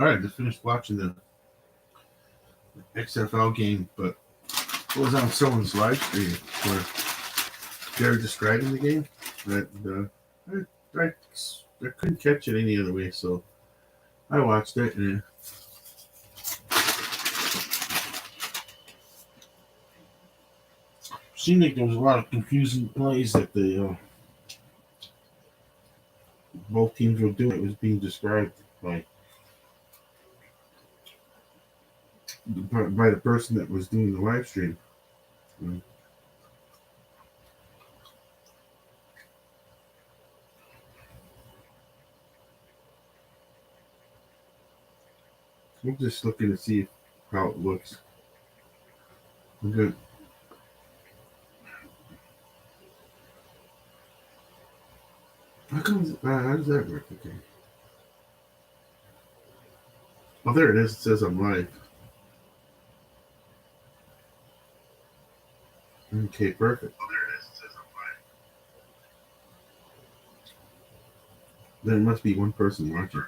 All right, just finished watching the XFL game, but it was on someone's live stream where they're describing the game. And I couldn't catch it any other way, so I watched it, and it seemed like there was a lot of confusing plays that the both teams were doing. It was being described by the person that was doing the live stream. I'm just looking to see how it looks. Okay. How does that work? Okay. Oh, there it is. It says I'm live. Okay, perfect. Then it must be one person watching.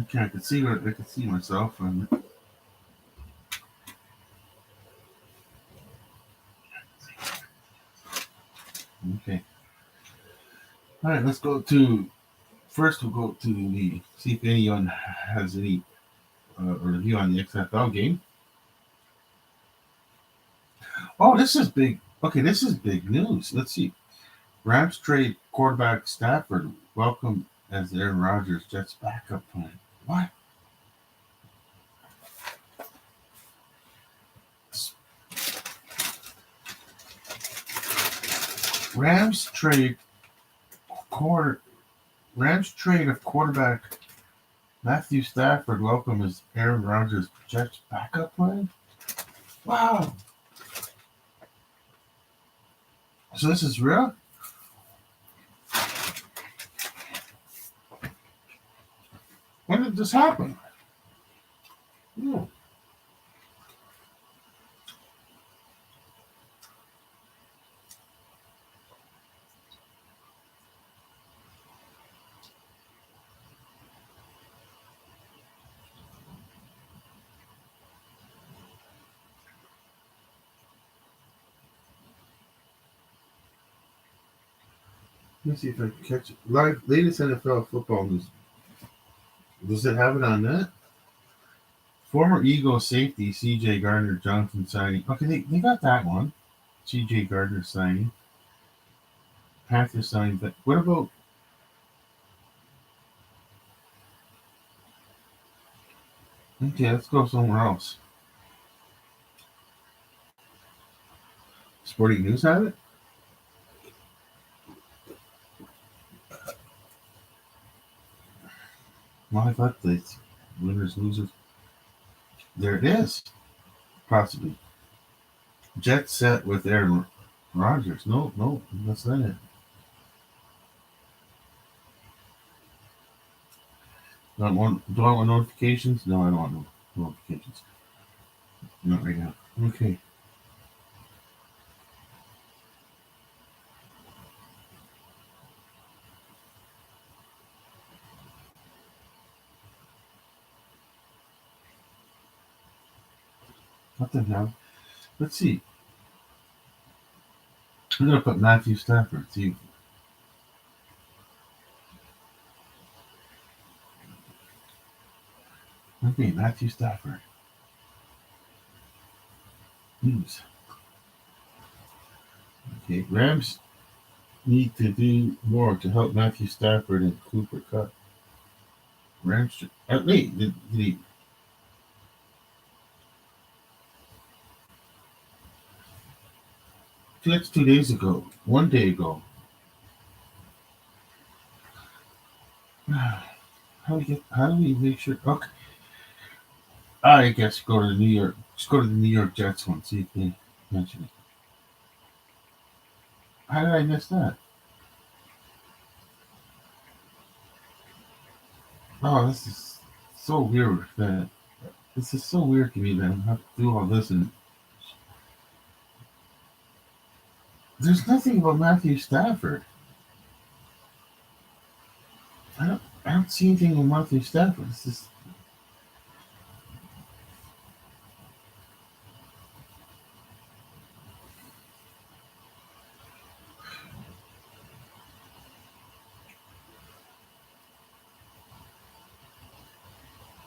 Okay, I can see myself on it. Okay. All right, let's go to first. We'll go to the see if anyone has any review on the XFL game. Oh, this is big. Okay, this is big news. Let's see. Rams trade quarterback Stafford. Welcome as Aaron Rodgers Jets backup plan. What? Rams trade of quarterback Matthew Stafford. Welcome as Aaron Rodgers Jets backup plan. Wow. So this is real? When did this happen? Yeah. Let me see if I can catch it. Latest NFL football news. Does it have it on that? Former Eagles safety C.J. Gardner-Johnson signing. Okay, they got that one. C.J. Gardner signing. Panthers signing. But what about... Okay, let's go somewhere else. Sporting News have it? Live updates. Winners, losers. There it is. Possibly. Jet set with Aaron Rodgers. No, that's not it. Do I want notifications? No, I don't want notifications. Not right now. Okay. What the hell? Let's see. I'm gonna put Matthew Stafford. See. Okay, Matthew Stafford. News. Okay, Rams need to do more to help Matthew Stafford and Cooper Kupp. Rams. Wait, did he? That's 2 days ago. 1 day ago. How do we make sure? Okay. I guess go to New York. Just go to the New York Jets one. See if they mention it. How did I miss that? Oh, this is so weird. That this is so weird to me that I have to do all this, and there's nothing about Matthew Stafford. I don't see anything with Matthew Stafford. It's just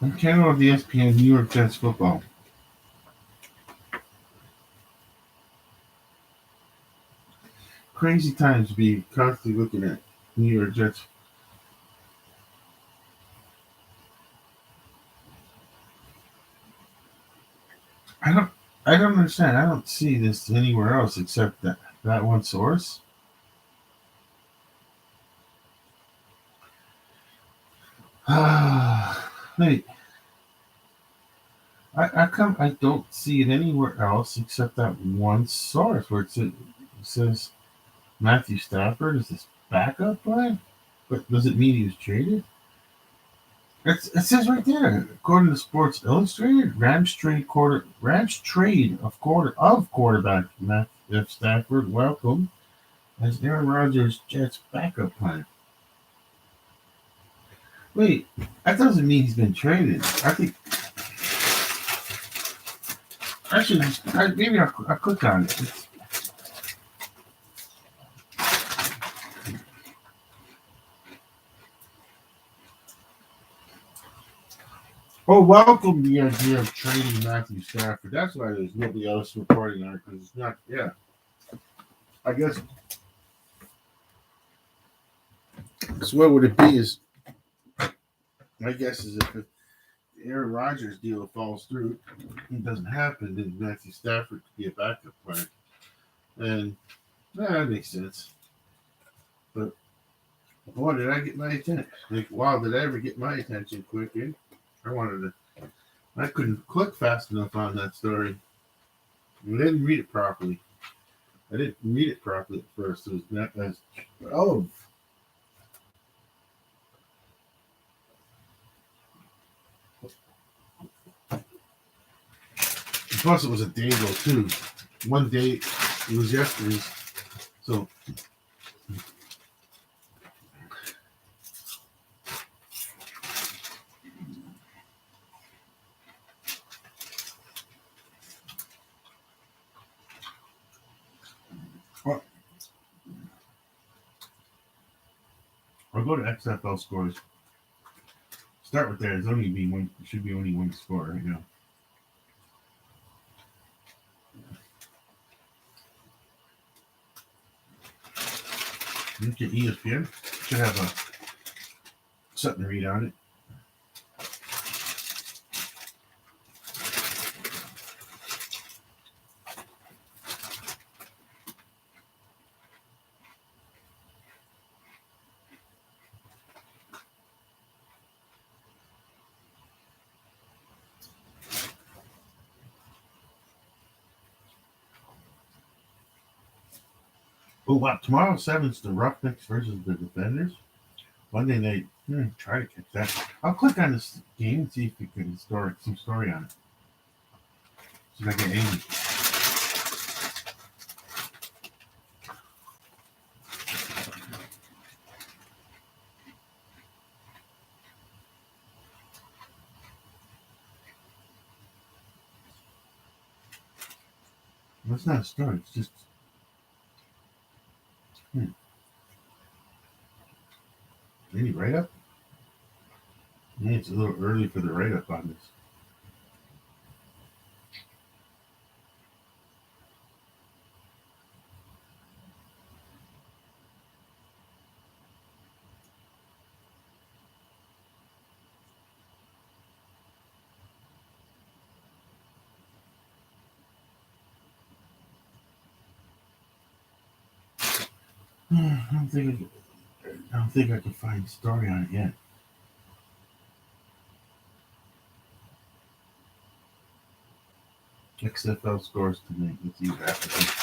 I'm channel of the ESPN New York Jets football. Crazy times to be constantly looking at New York Jets. I don't I don't understand. I don't see this anywhere else except that one source. Hey, I don't see it anywhere else except that one source where it says Matthew Stafford is this backup plan. But does it mean he was traded? It says right there, according to Sports Illustrated, Rams trade of quarterback Matthew Stafford welcome as Aaron Rodgers Jets backup plan. Wait, that doesn't mean he's been traded. I think I should maybe I'll click on it. Oh, welcome the idea of trading Matthew Stafford. That's why there's nobody else reporting on it because it's not. Yeah, I guess. So what would it be? Is my guess is if the Aaron Rodgers deal falls through, it doesn't happen, then Matthew Stafford could be a backup plan, and that makes sense. But boy, did I get my attention? Like, wow, did I ever get my attention quick? I wanted to. I couldn't click fast enough on that story. I didn't read it properly. I didn't read it properly at first. It was not as oh. Plus, it was a day ago too. One day, it was yesterday. So well, I'll go to XFL scores. Start with there. There's only be one. Should be only one score right now. Look at ESPN. Should have something to read on it. Oh wow! Tomorrow 7's the Roughnecks versus the Defenders. Monday night. Try to catch that. I'll click on this game and see if we can some story on it. See if I get any. Well, it's not a story. It's just. Any write up? Yeah, it's a little early for the write up on this. I don't think I can find a story on it yet. XFL scores tonight. Let's use Africa.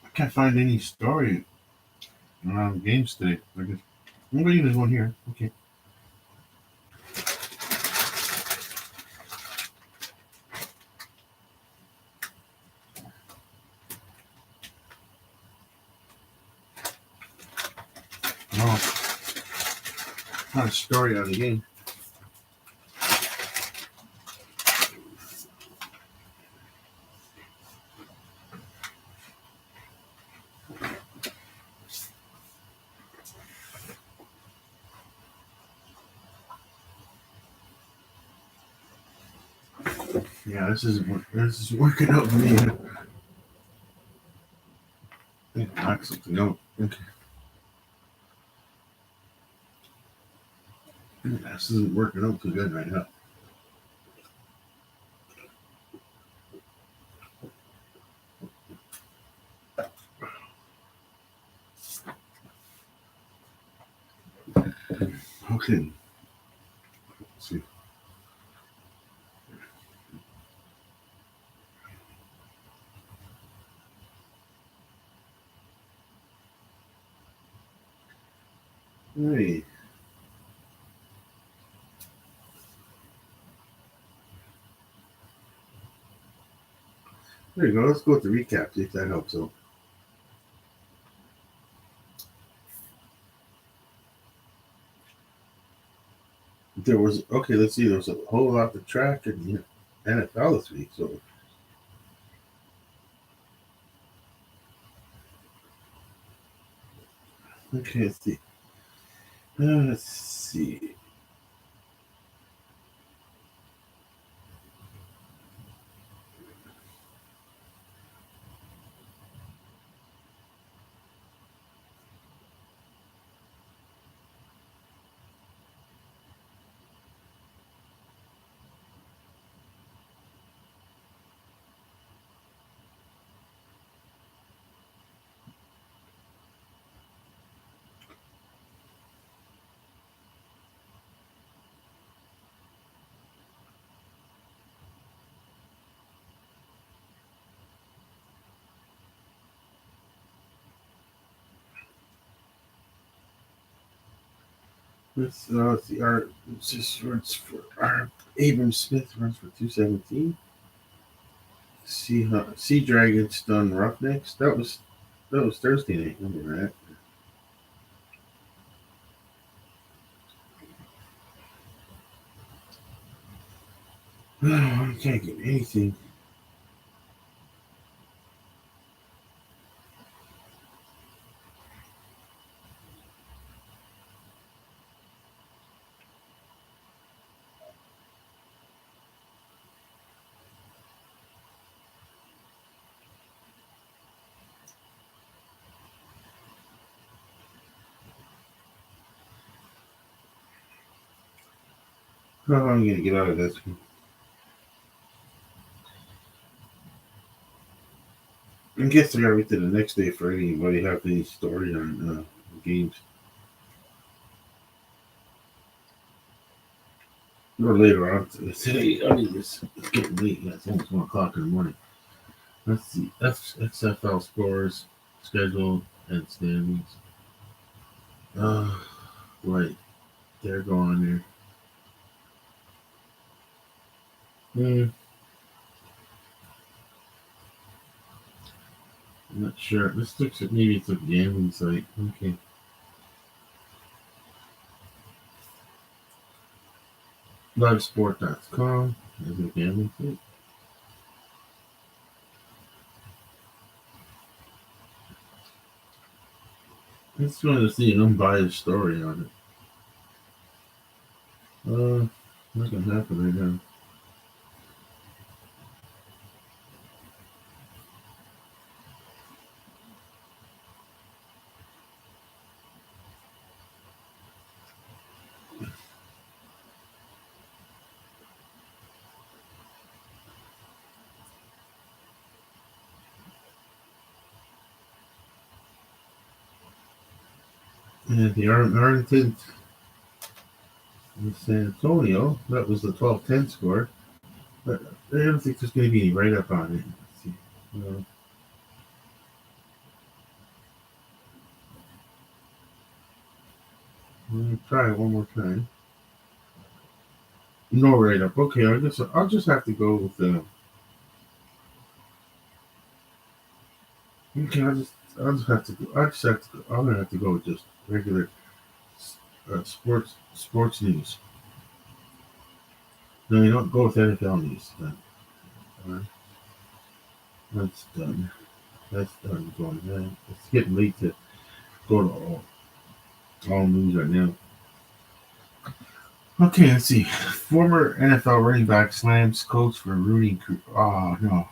I can't find any story around games today. I guess nobody there's one here. Okay. No, not a story on the game. Yeah, this is working out for me. Knock something out. Okay. This isn't working out too good right now. Okay. Let's see. Hey. There you go. Let's go with the recap, see if that helps out. There was okay, let's see, there was a whole lot to track in the NFL this week, so okay, let's see. Let's see. Let's see. Our just runs for our Abram Smith runs for 217. Sea Dragons done Roughnecks. That was Thursday night. Remember that? I can't get anything. How am I gonna get out of this? I guess I gotta wait till the next day for anybody have any story on games. Or later on today. I mean, it's getting late. Yeah, it's almost 1 o'clock in the morning. Let's see. XFL scores, schedule, and standings. Right. They're going there. I'm not sure. This looks like maybe it's a gambling site. Okay. Livesport.com is a gambling site. Let's go to see an unbiased story on it. Not gonna happen right now. And the Arlington and San Antonio, that was the 12-10 score. But I don't think there's going to be any write up on it. Let's see. Try it one more time. No write up. Okay, I'll just have to go with okay. I'll just have to go. I'm gonna have to go with just regular sports news. No, you don't go with NFL news. Then. Alright, that's done. That's done. Going. It's getting late to go to all news right now. Okay, let's see. Former NFL running back slams coach for rooting crew. Oh no,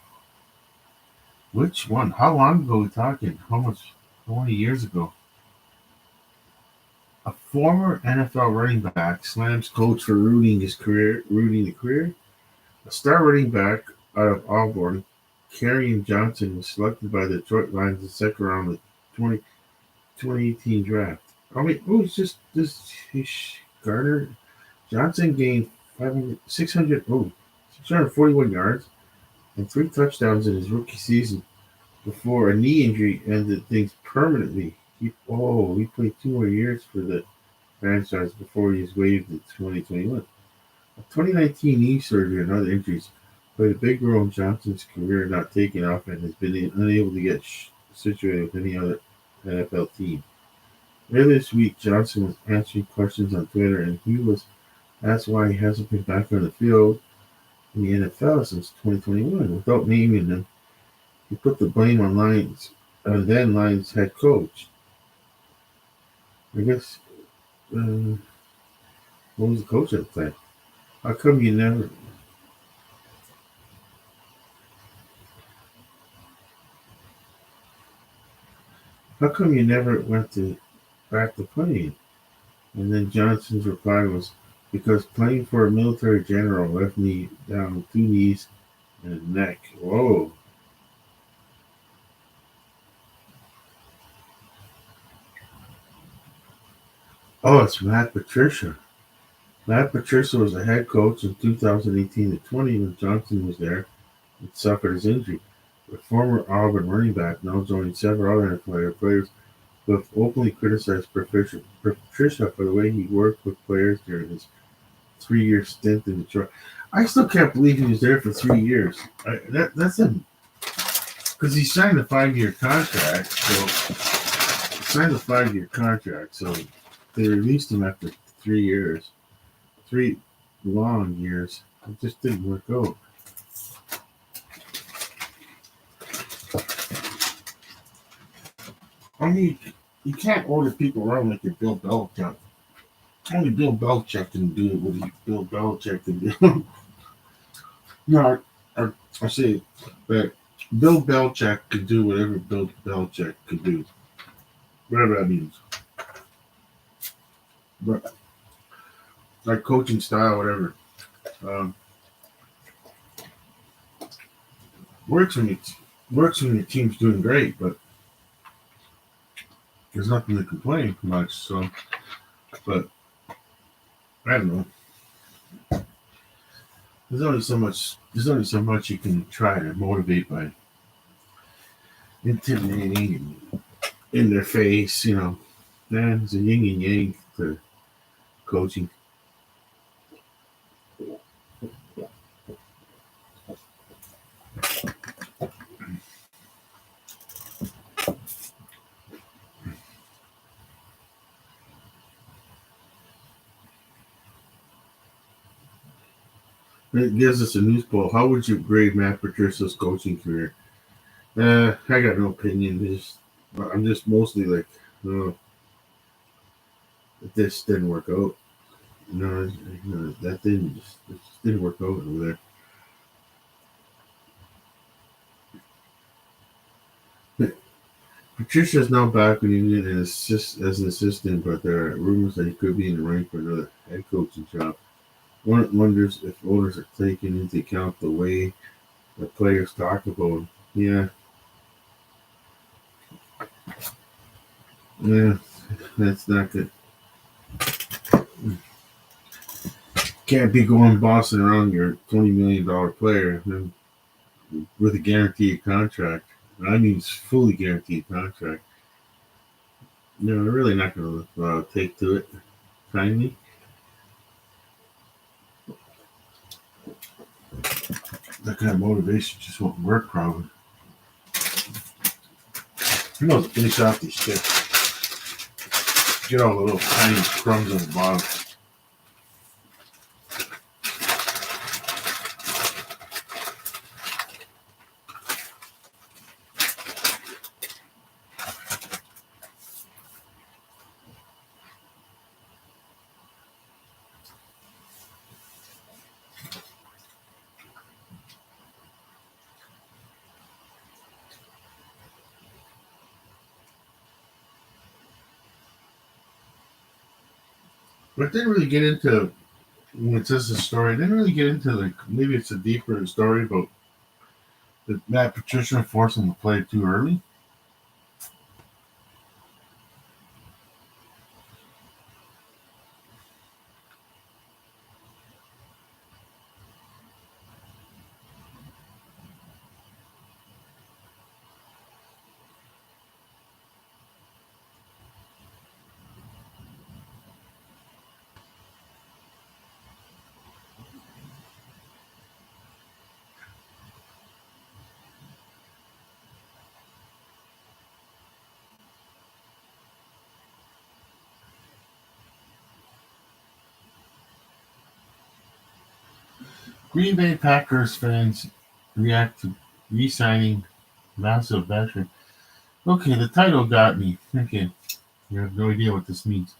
which one? How long ago are we talking? How much? How many years ago? A former NFL running back slams coach for ruining the career. A star running back out of Auburn, Kerryon Johnson, was selected by the Detroit Lions in the second round of the 2018 draft. I mean, it's just this. Gardner Johnson gained 641 yards and 3 touchdowns in his rookie season before a knee injury ended things permanently. He played 2 more years for the franchise before he was waived in 2021. A 2019 knee surgery and other injuries played a big role in Johnson's career not taking off and has been unable to get situated with any other NFL team. Earlier this week, Johnson was answering questions on Twitter, and he was asked why he hasn't been back on the field in the NFL since 2021. Without naming him, he put the blame on then Lions head coach. I guess, what was the coach at the time? How come you never? How come you never went back to playing? And then Johnson's reply was, because playing for a military general left me down with 2 knees and a neck. Whoa. Oh, it's Matt Patricia. Matt Patricia was the head coach in 2018 to 20 when Johnson was there and suffered his injury. The former Auburn running back now joined several other players who have openly criticized Patricia for the way he worked with players during his 3 year stint in Detroit. I still can't believe he was there for 3 years. That's him. Because he signed a 5 year contract. So they released him after 3 years. 3 long years. It just didn't work out. I mean, you can't order people around like you're Bill Belichick. Only Bill Belichick can do what Bill Belichick can do. No, I say that Bill Belichick can do whatever Bill Belichick can do. Whatever that means. But like coaching style, whatever. Um, works when your team's doing great, but there's nothing to complain much. So, but I don't know. There's only so much you can try to motivate by intimidating and in their face. Man, it's a yin and yang to coaching. It gives us a news poll. How would you grade Matt Patricia's coaching career? I got no opinion. I'm just mostly like, oh, this didn't work out. That it just didn't work out over there. Patricia's now back in Union as an assistant, but there are rumors that he could be in the running for another head coaching job. One wonders if owners are taking into account the way the players talk about him. Yeah, that's not good. Can't be going bossing around your $20 million player with a guaranteed contract. I mean, it's fully guaranteed contract. They're really not going to take to it. kindly. That kind of motivation just won't work, probably. Who knows? Finish off these chips. Get all the little tiny crumbs on the bottom. But I didn't really get into when it says the story. I didn't really get into like maybe it's a deeper story about that Matt Patricia forced him to play too early. Green Bay Packers fans react to re-signing massive veteran. Okay, the title got me. Okay, you have no idea what this means.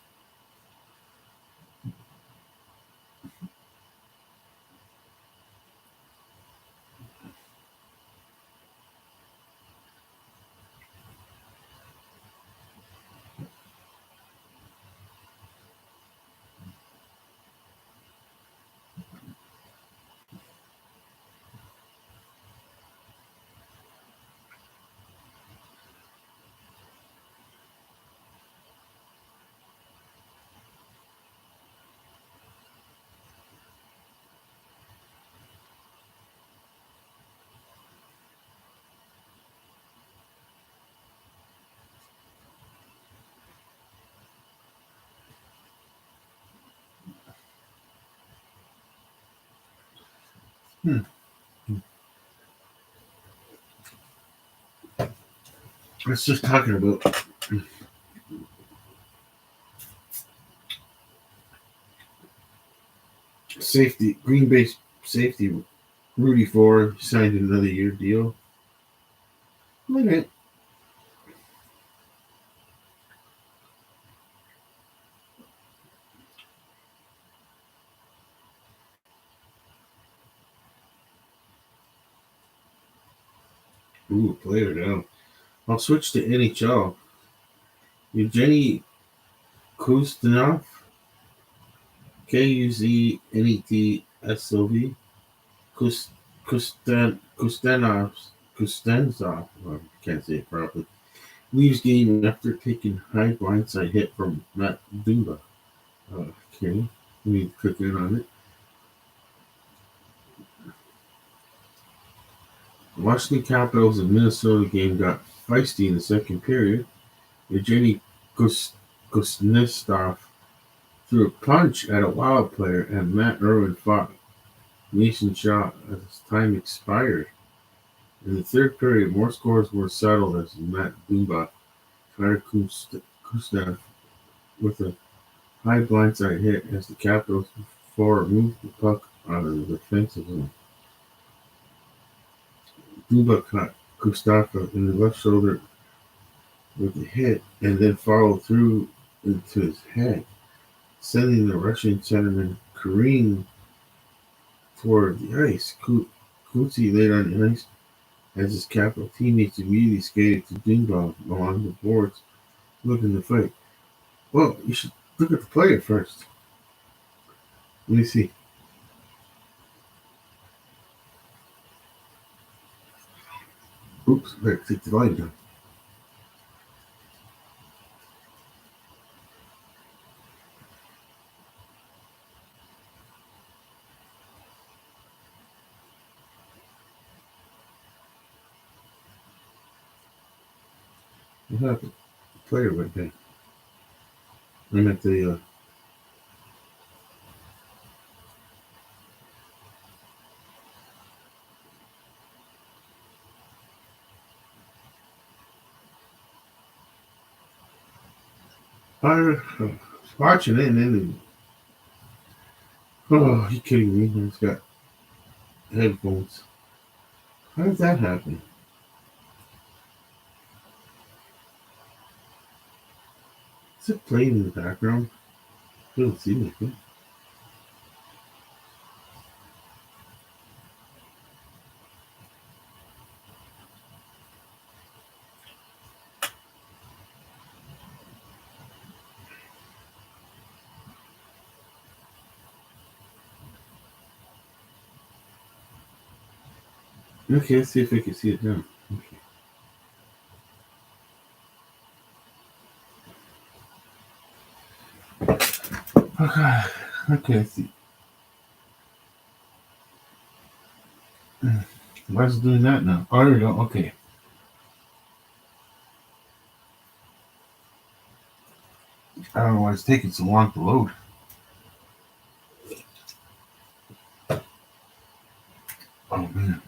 Hmm. Let's just talking about safety. Green Bay safety Rudy Ford signed another year deal. Okay. Ooh, player down. I'll switch to NHL. Evgeny Kuznetsov, Kuznetsov, Kuznetsov, I can't say it properly, leaves game after taking high blindside hit from Matt Dumba. Okay, we need to click in on it. The Washington Capitals and Minnesota game got feisty in the second period. Evgeny Kuznetsov threw a punch at a Wild player, and Matt Irwin fought Mason shot as time expired. In the third period, more scores were settled as Matt Dumba fired Kuznetsov with a high blindside hit as the Capitals forward moved the puck out of the defensive zone. Dumba caught Kuznetsov in the left shoulder with a hit and then followed through into his head, sending the Russian centerman careening toward the ice. Kutsi laid on the ice as his Capital teammates immediately skated to Dumba along the boards looking to fight. Well, you should look at the player first. Let me see. Oops, I better take the volume down. What happened? The player went down. I'm at the I was watching it and then, oh, you kidding me? He's got headphones. How did that happen? Is it playing in the background? I don't see anything. Okay, let's see if I can see it now. Okay, okay, let's see. Why is it doing that now? Oh, there we go. Okay. I don't know why it's taking so long to load. Oh, man.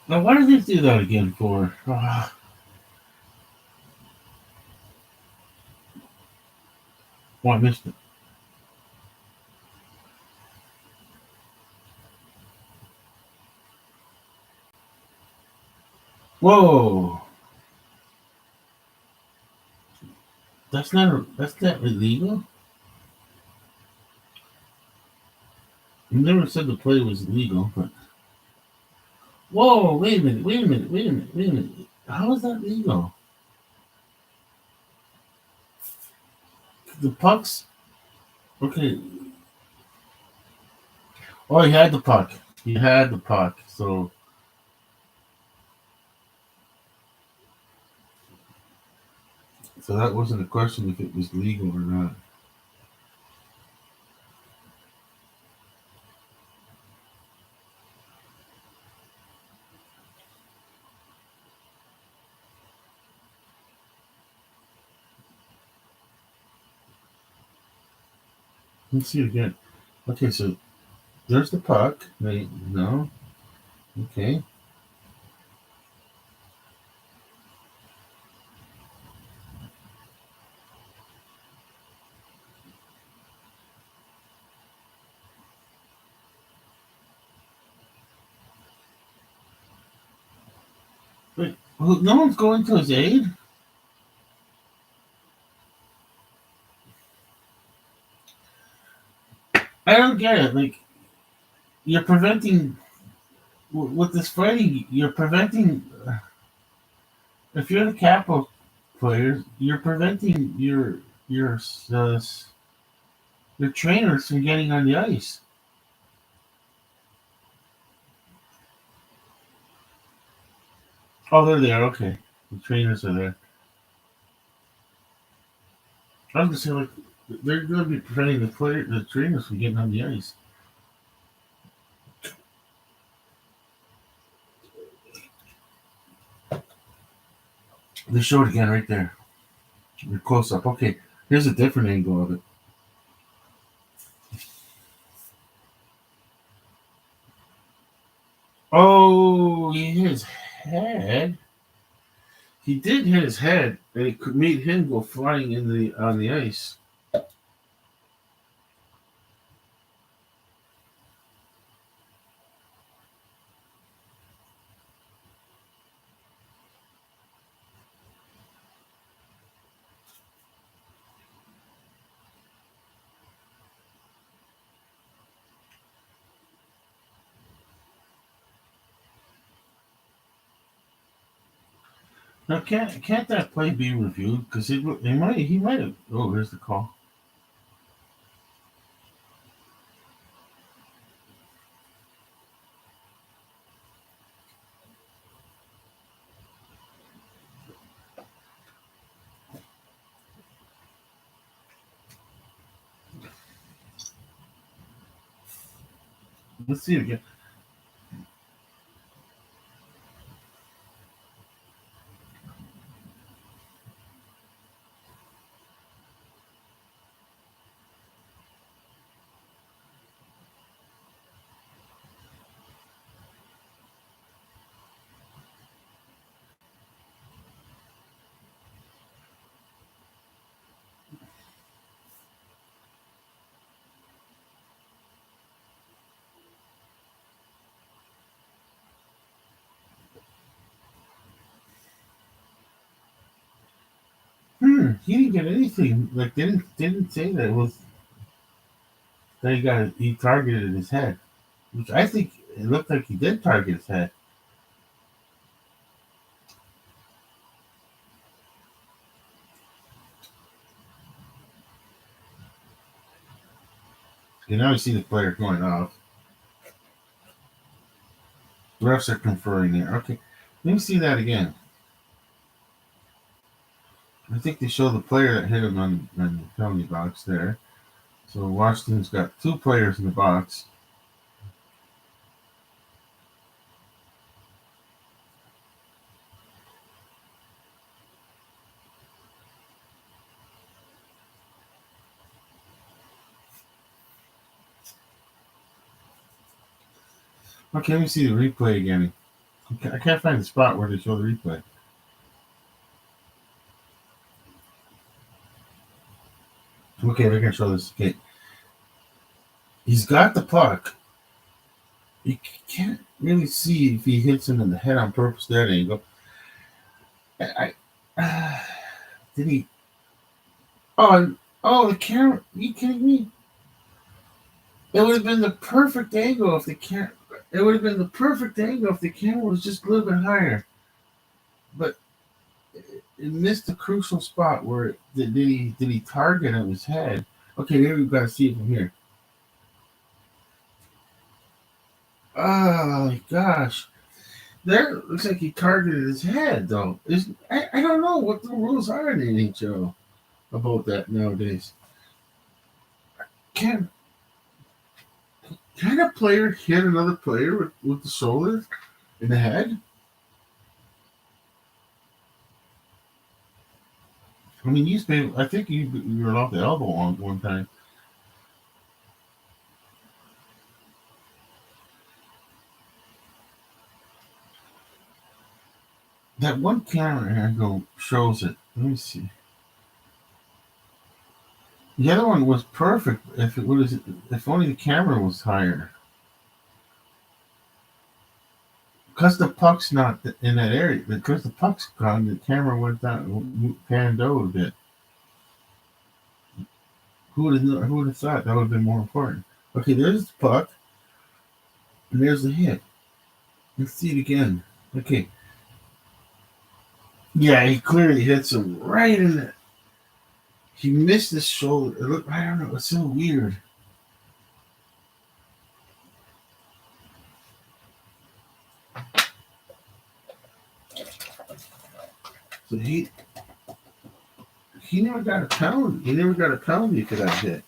Now, why did they do that again for? Oh, I missed it. Whoa. That's not illegal. You never said the play was illegal, but whoa, wait a minute, wait a minute, wait a minute, wait a minute. How is that legal? The pucks. Okay. Oh, he had the puck. He had the puck. So that wasn't a question if it was legal or not. Let's see it again. Okay, so there's the puck. Wait, no. Okay. Wait, no one's going to his aid? I don't get it. Like, you're preventing, with this fighting, you're preventing, if you're the capital players, you're preventing uh, your trainers from getting on the ice. Oh, they're there. Okay. The trainers are there. I was going to say, like, they're going to be preventing the trainers from getting on the ice. They show it again right there. The close up. Okay, here's a different angle of it. Oh, he hit his head. He did hit his head, and it could made him go flying in the on the ice. Now, can't that play be reviewed? Because he might have. Oh, here's the call. Let's see it again. He didn't get anything. Like didn't say that it was that he targeted his head, which I think it looked like he did target his head. You now you see the player going off. Refs are conferring there. Okay, let me see that again. I think they show the player that hit him on the penalty box there. So Washington's got two players in the box. Okay, let me see the replay again. I can't find the spot where they show the replay. Okay, they're gonna show this. Okay, he's got the puck. You can't really see if he hits him in the head on purpose. There you go. Did he? Oh, the camera. Are you kidding me? It would have been the perfect angle if the camera. It would have been the perfect angle if the camera was just a little bit higher. But it missed the crucial spot where did he target on his head? Okay, there we've got to see it from here. Oh my gosh. There it looks like he targeted his head though. I don't know what the rules are in the NHL about that nowadays. Can can a player hit another player with the shoulder in the head? I mean, I think you were off the elbow on one time. That one camera angle shows it. Let me see. The other one was perfect. If only the camera was higher. Because the puck's not in that area. Because the puck's gone, the camera went down, panned over a bit. Who would have thought that would have been more important? Okay, there's the puck, and there's the hit. Let's see it again. Okay. Yeah, he clearly hits him right in the. He missed his shoulder. I don't know. It's so weird. So he never got a penalty. He never got a penalty for that hit.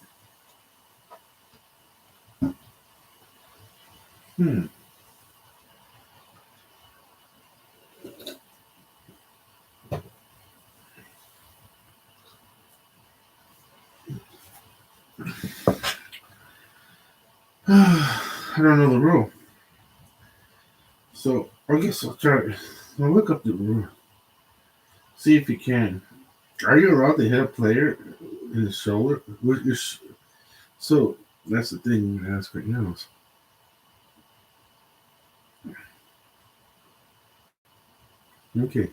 Hmm. I don't know the rule. So I guess I'll try. I'll look up the rule. See if you can. Are you allowed to hit a player in the shoulder? So that's the thing I'm gonna ask right now. Okay.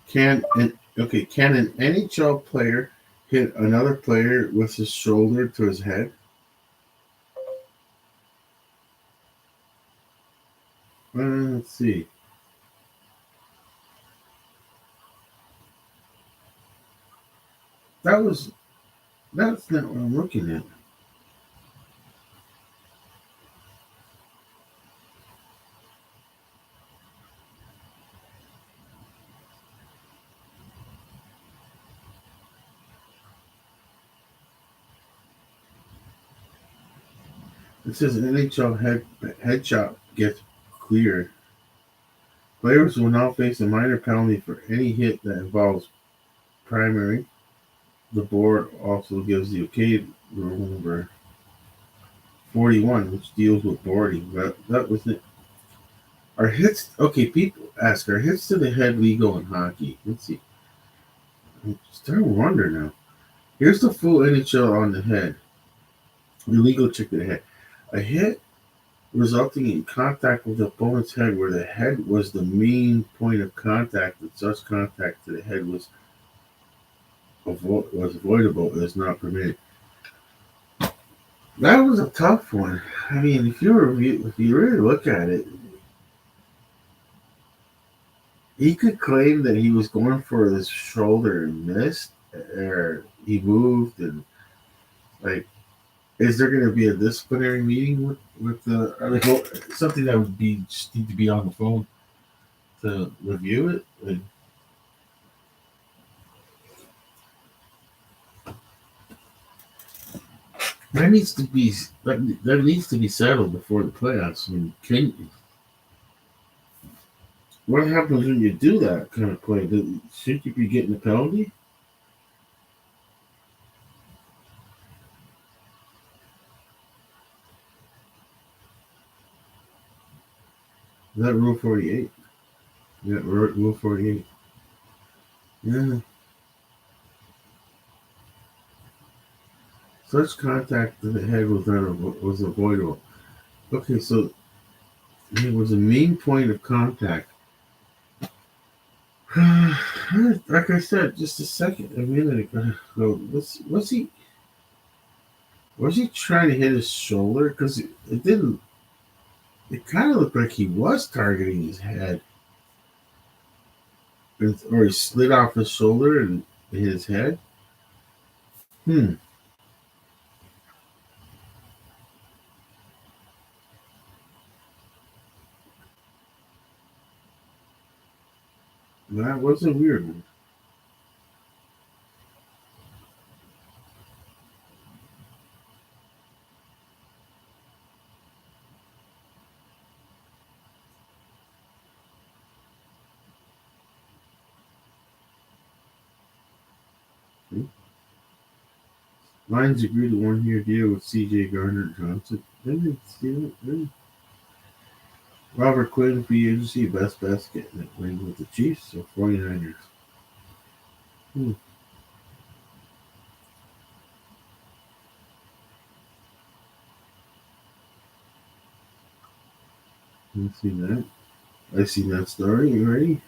Can an NHL player hit another player with his shoulder to his head? Let's see. That's not what I'm looking at. It says NHL headshot gets cleared. Players will now face a minor penalty for any hit that involves primary. The board also gives the okay rule number 41, which deals with boarding. That was it. Are hits okay? People ask, are hits to the head legal in hockey? Let's see. I'm starting to wonder now. Here's the full NHL on the head. Illegal check to the head. A hit resulting in contact with the opponent's head where the head was the main point of contact and such contact to the head was avoidable is not permitted. That was a tough one. I mean, if you really look at it, he could claim that he was going for his shoulder and missed, or he moved, and like, is there going to be a disciplinary meeting with the? Something that would be just need to be on the phone to review it? Like, that needs to be settled before the playoffs. I mean, what happens when you do that kind of play? Should you be getting a penalty? Is that Rule 48? Yeah, Rule 48. Yeah. Such contact to the head was avoidable. Okay, so it was a main point of contact. Like I said, just a minute ago, was he trying to hit his shoulder? Because it didn't. It kind of looked like he was targeting his head, or he slid off his shoulder and hit his head. Hmm, that was a weird one. Hmm. Lions agreed to 1 year deal with C.J. Gardner Johnson. Didn't see that? Robert Quinn, free agency, best getting it win with the Chiefs or 49ers. Hmm. I've seen that. I've seen that story already.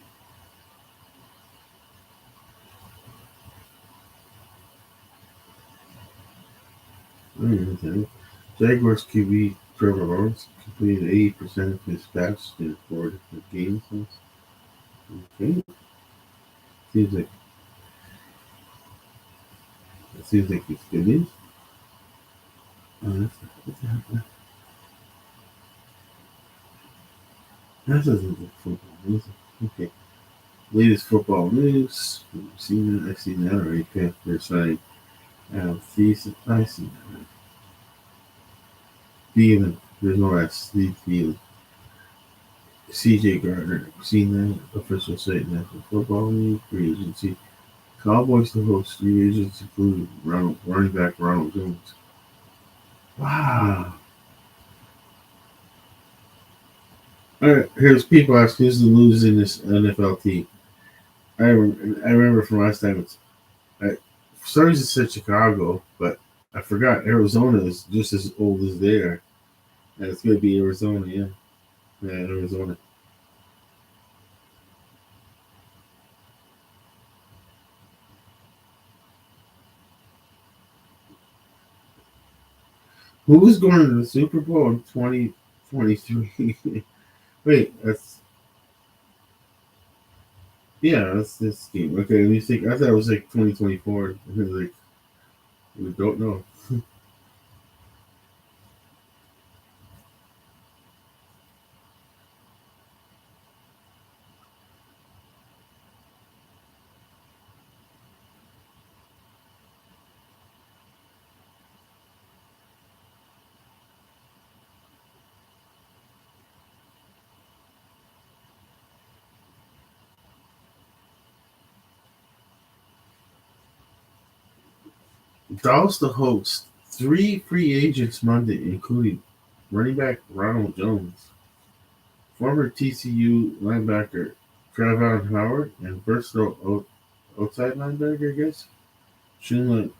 I don't know. Jaguars QB Trevor Lawrence completed 80% of his passes in 4 different games. Okay. Seems like it seems like it's good news. Oh, that doesn't look football news. Okay. Latest football news. I've seen that already. Panther side. I see that. Thielen. There's no S. Steve Thielen. CJ Gardner. Seen that. Official site National Football League. Free agency. Cowboys to host free agents including running back Ronald Jones. Wow. All right, here's people asking who's the loser in this NFL team. I remember from last time. For some reason it said Chicago, but I forgot Arizona is just as old as they are, and it's going to be Arizona. Yeah, yeah, Arizona. Who was going to the Super Bowl in 2023? Wait, that's this game. Okay, let me think. I thought it was like 2024. Like, we don't know. Dallas to host 3 free agents Monday, including running back Ronald Jones, former TCU linebacker Trayvon Howard, and versatile outside linebacker, I guess, Shuma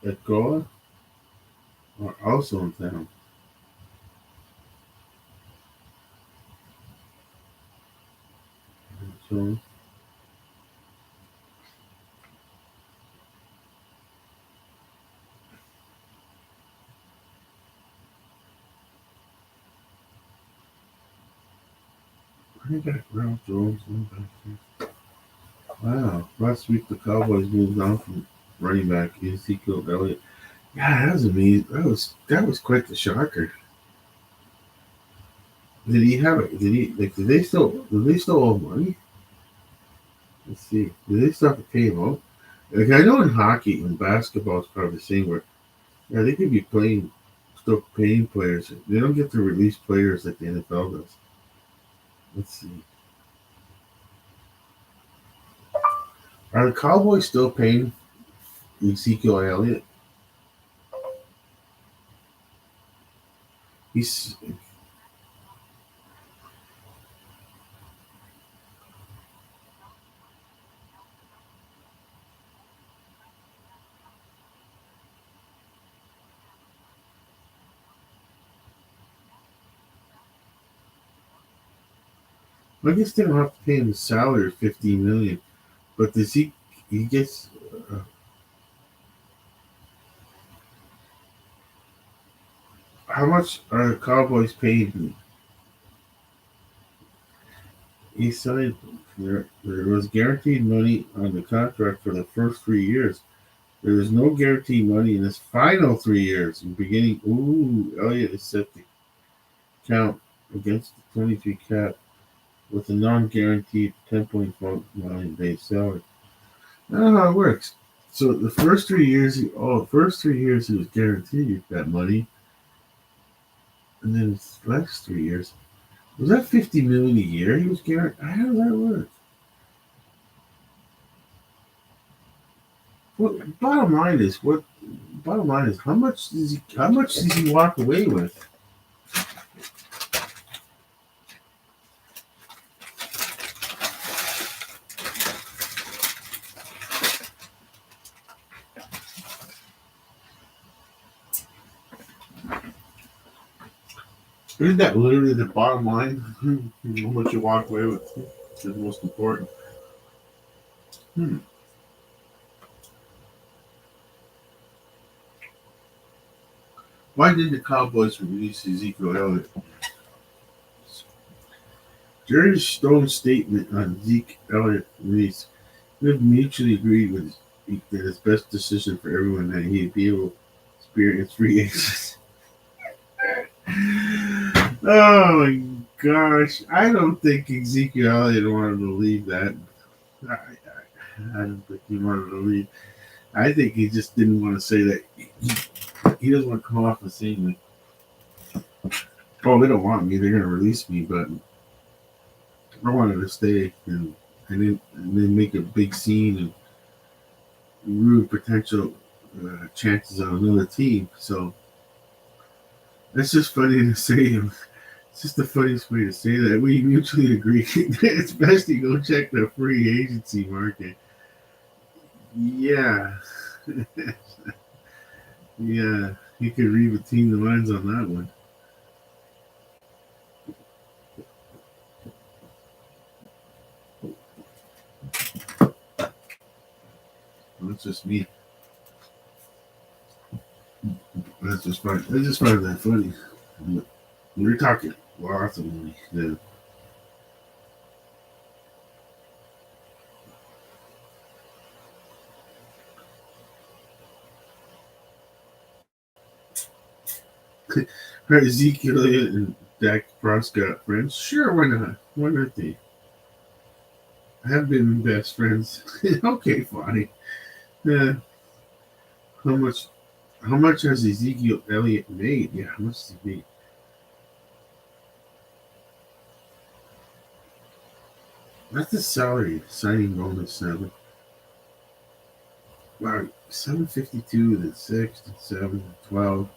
Adgoa are also in town. So running back Ronald Jones, linebacker. Wow. Last week the Cowboys moved on from running back Ezekiel Elliott. Yeah, that was amazing. That was quite the shocker. Did he have it? Did he like? Did they still owe money? Let's see. Did they still have to pay him out? Like I know in hockey and basketball it's probably the same where yeah they could be playing still paying players. They don't get to release players like the NFL does. Let's see. Are the Cowboys still paying Ezekiel Elliott? He's I guess they don't have to pay him the salary of 15 million, but does he gets uh, how much are the Cowboys paying him? He signed there was guaranteed money on the contract for the first 3 years. There is no guaranteed money in his final 3 years. In beginning, Elliott is set to count against the 23 cap with a non-guaranteed 10.4 million base salary. I don't know how it works. So the first 3 years he was guaranteed that money, and then the last 3 years was that 50 million a year he was guaranteed. How does that work? What bottom line is how much does he walk away with? Isn't that literally the bottom line? How much you walk away with is the most important. Hmm. Why did the Cowboys release Ezekiel Elliott? Jerry Stone's statement on Zeke Elliott release. We have mutually agreed with that it's best decision for everyone that he'd be able to experience free agents. Oh my gosh. I don't think Ezekiel Elliott wanted to leave that. I don't think he wanted to leave. I think he just didn't want to say that. He doesn't want to come off the scene like, oh, they don't want me. They're going to release me, but I wanted to stay and then make a big scene and ruin potential chances on another team. So that's just funny to say. It's just the funniest way to say that. We mutually agree that it's best to go check the free agency market. Yeah. Yeah. You could read between the lines on that one. Well, that's just me. That's just funny. I just find that funny. We're talking lots of money. Yeah. Are Ezekiel Elliott and Dak Prescott friends? Sure, why not? Why not they? Have been best friends. Okay, fine. Yeah. How much? How much has Ezekiel Elliott made? Yeah, how much does he make? That's the salary signing bonus salary. Wow, 752, then 6, then 7, then 12.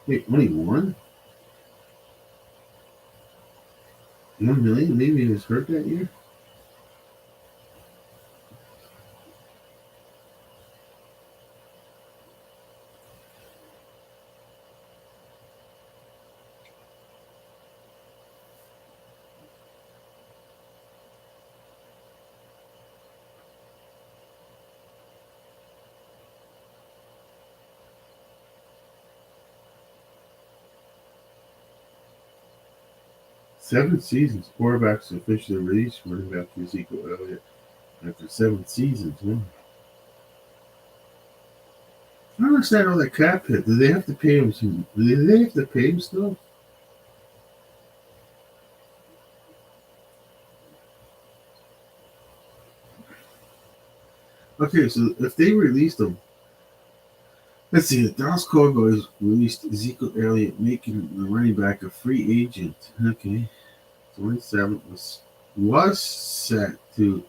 Wait, only one? 1 million? Maybe he was hurt that year? Seven seasons. Quarterbacks officially released running back Ezekiel Elliott after 7 seasons. Huh? I don't understand all that cap hit. Do they have to pay him some? Do they have to pay him still? Okay, so if they released him, let's see. The Dallas Cowboys released Ezekiel Elliott, making the running back a free agent. Okay, 27 was set to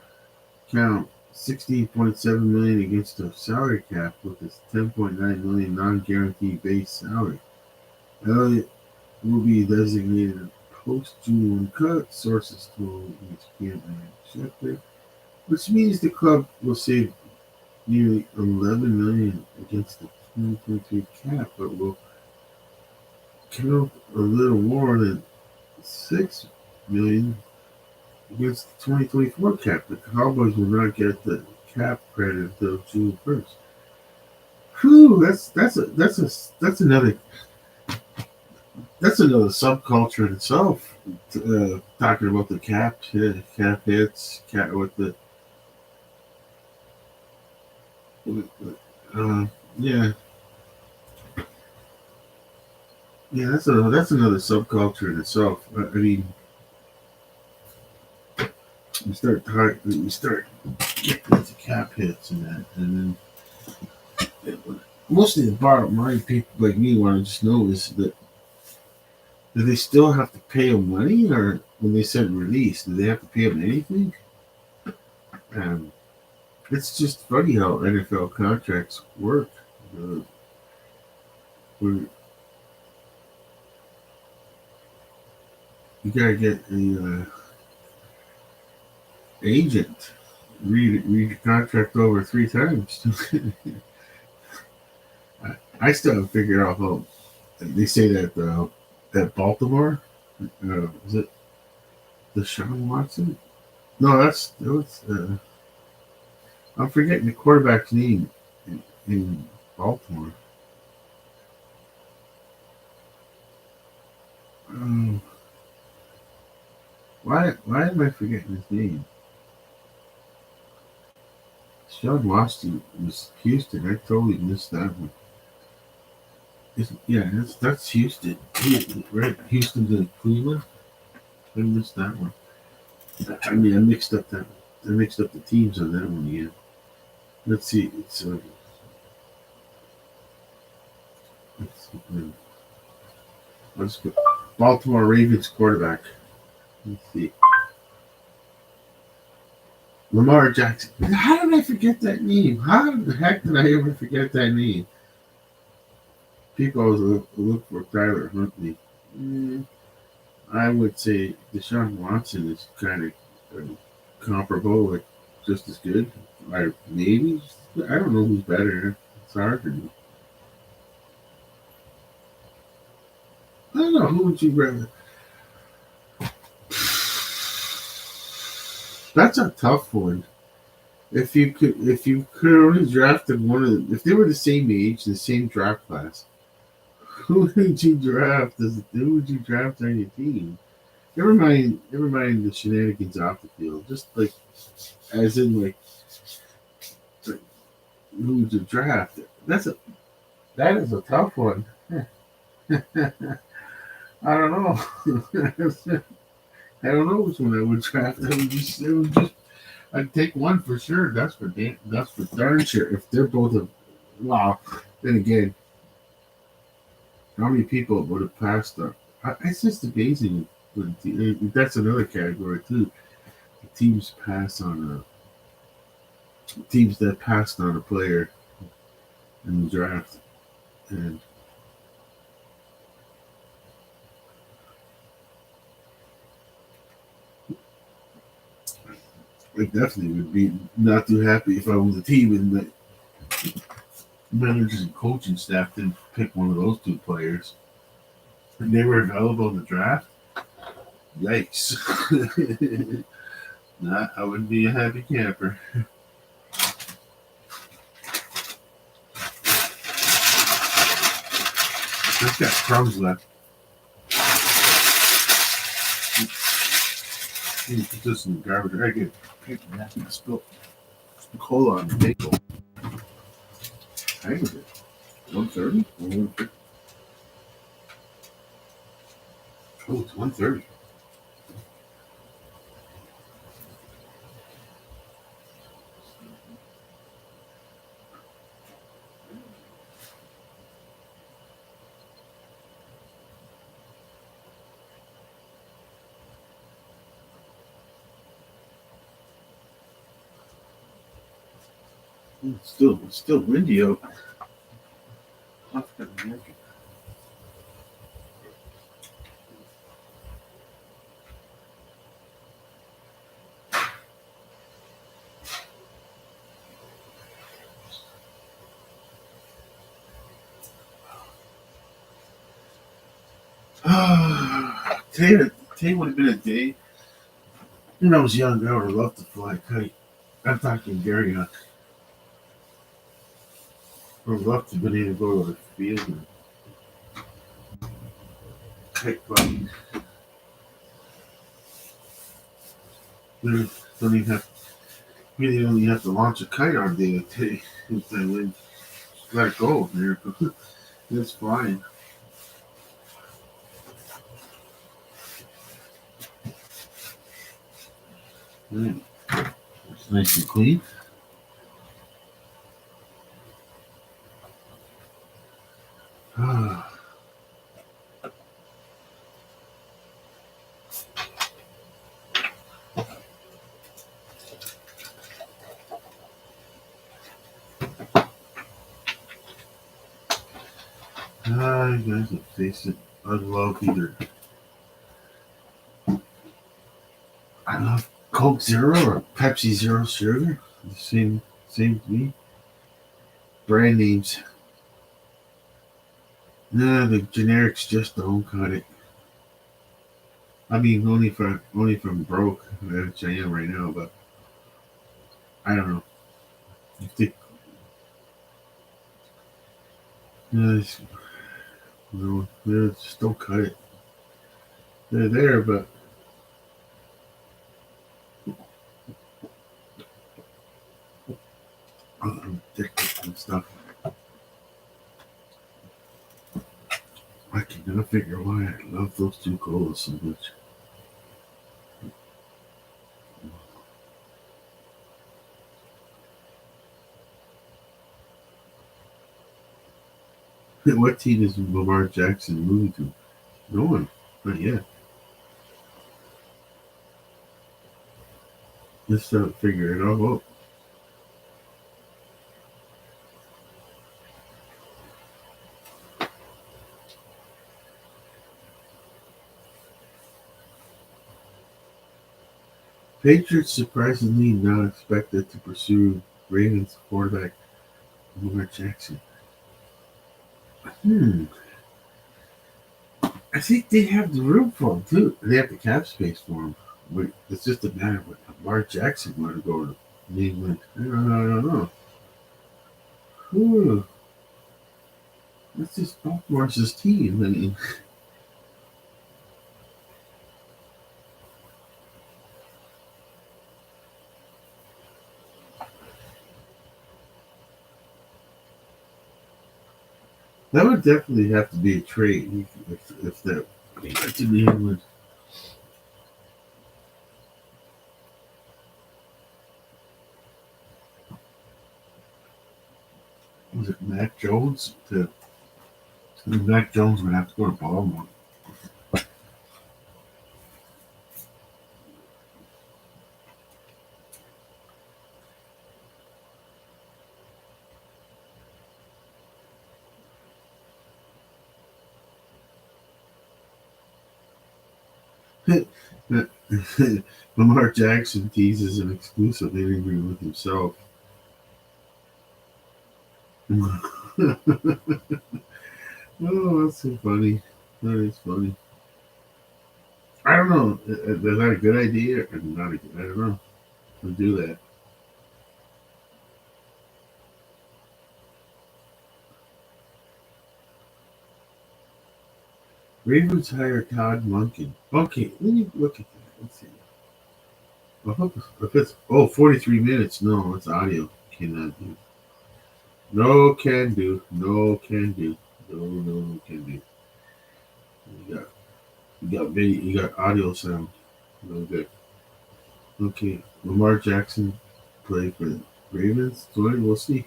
count 16.7 million against the salary cap with its 10.9 million non-guaranteed base salary. Elliott will be designated a post-June 1 cut, sources told ESPN and Schefter, which means the club will save nearly 11 million against the 2023 cap, but will count a little more than 6 million against the 2024 cap. The Cowboys will not get the cap credit until June 1st. Whew, that's another subculture in itself. Talking about the cap hits, cap with the yeah, yeah. That's another subculture in itself. I mean, you start getting into cap hits and that, and then mostly the bottom line people like me want to just know is that do they still have to pay them money, or when they said release, do they have to pay them anything? Um, it's just funny how NFL contracts work. Uh, where you gotta get a agent read your contract over 3 times. I still haven't figured out how they say that that Baltimore is it Deshaun Watson? No, that was I'm forgetting the quarterback's name in Baltimore. Um, why am I forgetting his name? Sean Watson was Houston. I totally missed that one. Yeah, that's Houston. Right? Houston's in Cleveland. I missed that one. I mean, I mixed up the teams on that one again. Let's see. Let's go. Baltimore Ravens quarterback. Let's see. Lamar Jackson. How did I forget that name? How the heck did I ever forget that name? People always look for Tyler Huntley. I would say Deshaun Watson is kind of comparable, like just as good. Maybe I don't know who's better. It's hard to know. I don't know. Who would you rather? That's a tough one. If you could only drafted one of them, if they were the same age, the same draft class, who would you draft? Who would you draft on your team? Never mind the shenanigans off the field. Just like, as in like who would you draft? That is a tough one. I don't know. I don't know which one I would draft. I'd take one for sure. That's for darn sure. If they're both wow, then again, how many people would have passed up? It's just amazing. That's another category too. teams teams that passed on a player in the draft, and I definitely would be not too happy if I was a team and the managers and coaching staff didn't pick one of those two players and they were available in the draft. Yikes! Nah, I wouldn't be a happy camper. I've got crumbs left. Put this in the garbage. I get paper napkin. I spilled some cola on the table. How was it? 1:30? Oh, it's 1:30. It's still windy out. I've got a napkin. Today would have been a day. When I was young, I would have loved to fly a kite. I'm talking Gary. I would love to have been able to go to the field and kite flying. You don't even have, really only have to launch a kite on a day like today. If I win, let it go there. It's flying. Mm. It's nice and clean. Ah. You guys will face it. I love either. I love Coke Zero or Pepsi Zero Sugar. The same to me. Brand names. Nah, the generics just don't cut it. I mean, only if I'm broke, which I am right now. But I don't know. If they, they just don't cut it. They're there, but I'm addicted and stuff. I cannot figure why I love those two colas so much. What team is Lamar Jackson moving to? No one. Not yet. Let's figure it all out. Patriots surprisingly not expected to pursue Ravens quarterback Lamar Jackson. I think they have the room for him too. They have the cap space for him. But it's just a matter of what Lamar Jackson want to go to New England. I don't know. Ooh, that's just Baltimore's team. I mean, that would definitely have to be a trade if that went to New England. Was it Mac Jones? Mac Jones would have to go to Baltimore. Lamar Jackson teases an exclusive interview with himself. Oh, that's so funny. That is funny. I don't know. Is that a good idea or not? I don't know. To do that. Ravens hire Todd Monken. Okay, let me look at that. Let's see. I hope if it's 43 minutes. No, it's audio. Cannot do. No can do. No can do. No can do. You got video. You got audio sound. No good. Okay, Lamar Jackson play for the Ravens. So we'll see.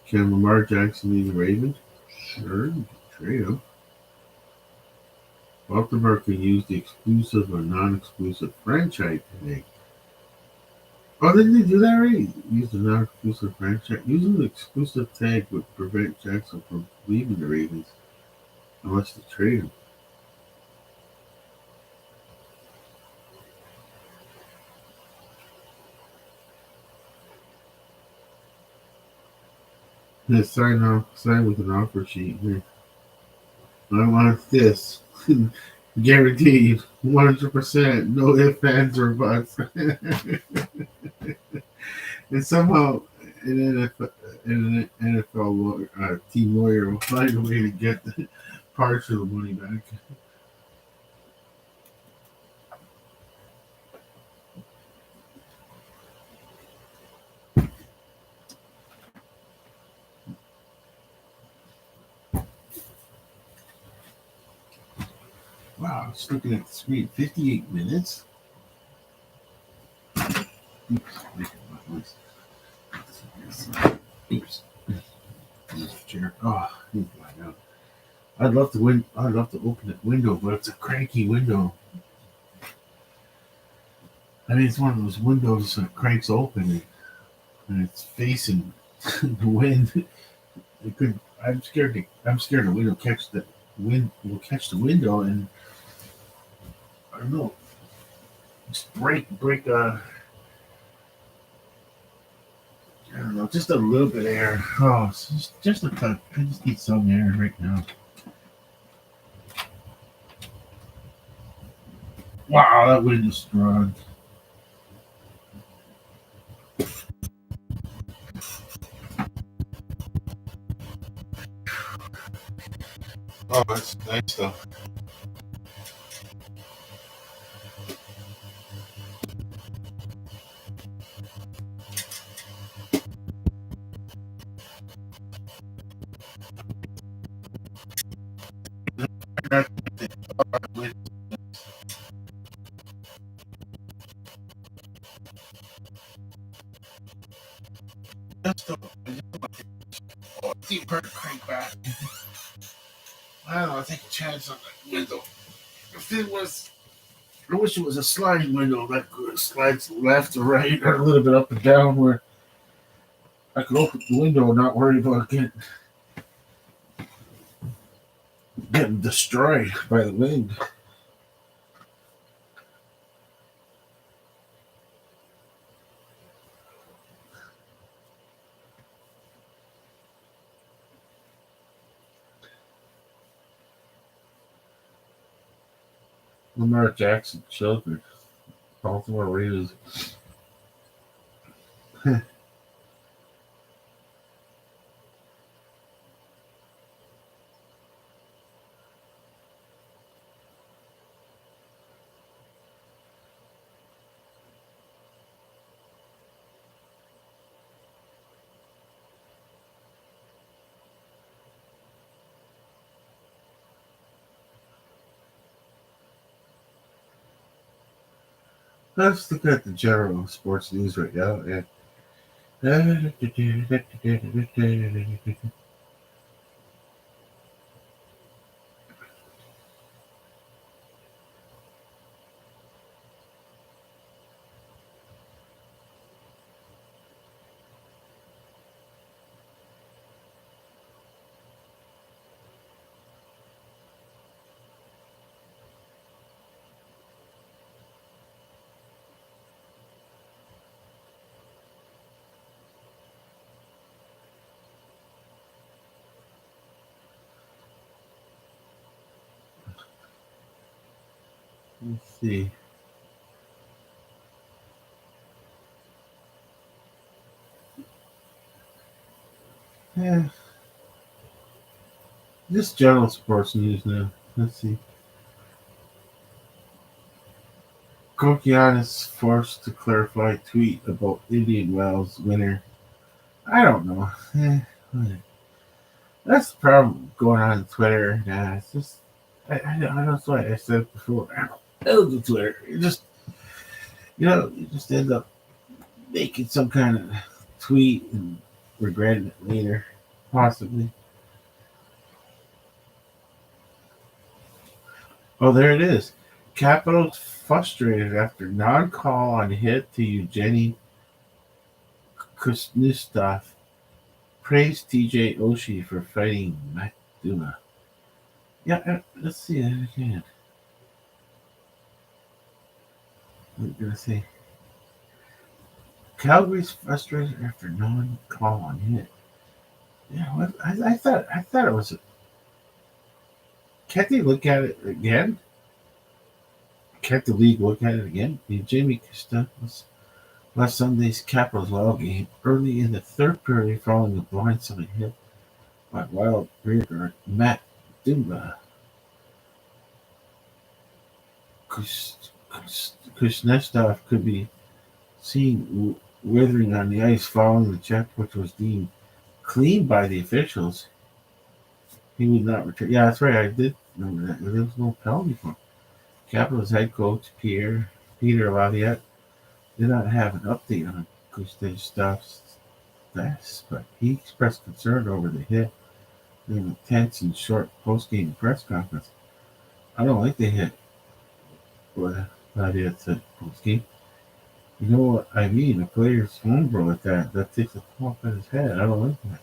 Can Lamar Jackson lead the Ravens? Sure, trade him. Baltimore can use the exclusive or non-exclusive franchise tag. Oh, didn't they do that already? Use the non-exclusive franchise. Using the exclusive tag would prevent Jackson from leaving the Ravens unless they trade him. Yeah, sign with an offer sheet. Here. I want this. Guaranteed. 100%. No ifs, ands, or buts. And somehow an NFL lawyer, team lawyer will find a way to get the partial money back. Wow, just looking at the screen. 58 minutes? Oops. Oops. This chair. Oh, he's black out. I'd love to open that window, but it's a cranky window. I mean, it's one of those windows that cranks open and it's facing the wind. It could. I'm scared the wind will catch the wind will catch the window and I don't know. Just break. I don't know. Just a little bit of air. Oh, it's just a touch. I just need some air right now. Wow, that wind is strong. Oh, that's nice though. Just a, oh, deep crank back. I don't know. I take a chance on that window. If it was, I wish it was a sliding window that slides left or right or a little bit up and down where I could open the window and not worry about getting destroyed by the wind. Lamar Jackson children, Baltimore Ravens. Let's look at the general sports news right now. Yeah. Let's see. Yeah, just general sports news now. Let's see. Kokian is forced to clarify tweet about Indian Wells winner. I don't know. That's the problem going on Twitter. Nah, it's just I don't know. That's why I said before. I don't do Twitter. You just end up making some kind of tweet and regretting it later, possibly. Oh, there it is. Capitals frustrated after non-call on hit to Evgeny Kuznetsov. Praised TJ Oshie for fighting Matt Duma. Yeah, let's see that again. I'm gonna say Calgary's frustrated after non-call on hit. Yeah, what? I thought it was. Can't they look at it again? Can't the league look at it again? Jamie Costa last Sunday's Capitals Wild game early in the third period following a blindside hit by Wild rearguard Matt Dumba. Kuznetsov could be seen withering on the ice following the check, which was deemed clean by the officials. He would not return. Yeah, that's right. I did remember that. There was no penalty for him. Capitals head coach Peter Laviolette did not have an update on Kuznetsov's status, but he expressed concern over the hit during a tense and short post-game press conference. I don't like the hit, what Laviolette said post-game. You know what I mean? A player's homebrew at that. That takes a pop at his head. I don't like that.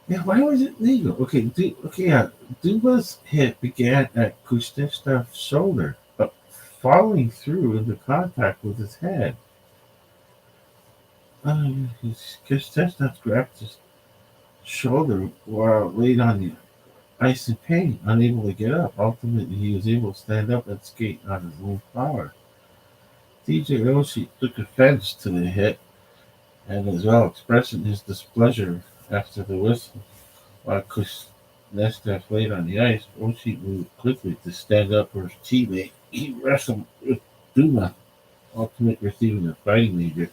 Yeah, why was it legal? Yeah. Duba's hit began at Kuznetsov's shoulder, but following through into contact with his head. Kuznetsov grabbed his shoulder while laid on the ice in pain, unable to get up. Ultimately, he was able to stand up and skate on his own power. DJ Oshie took offense to the hit and as well expressing his displeasure after the whistle. While Kuznetsov laid on the ice, Oshie moved quickly to stand up for his teammate. He wrestled with Duma, ultimately receiving a fighting major.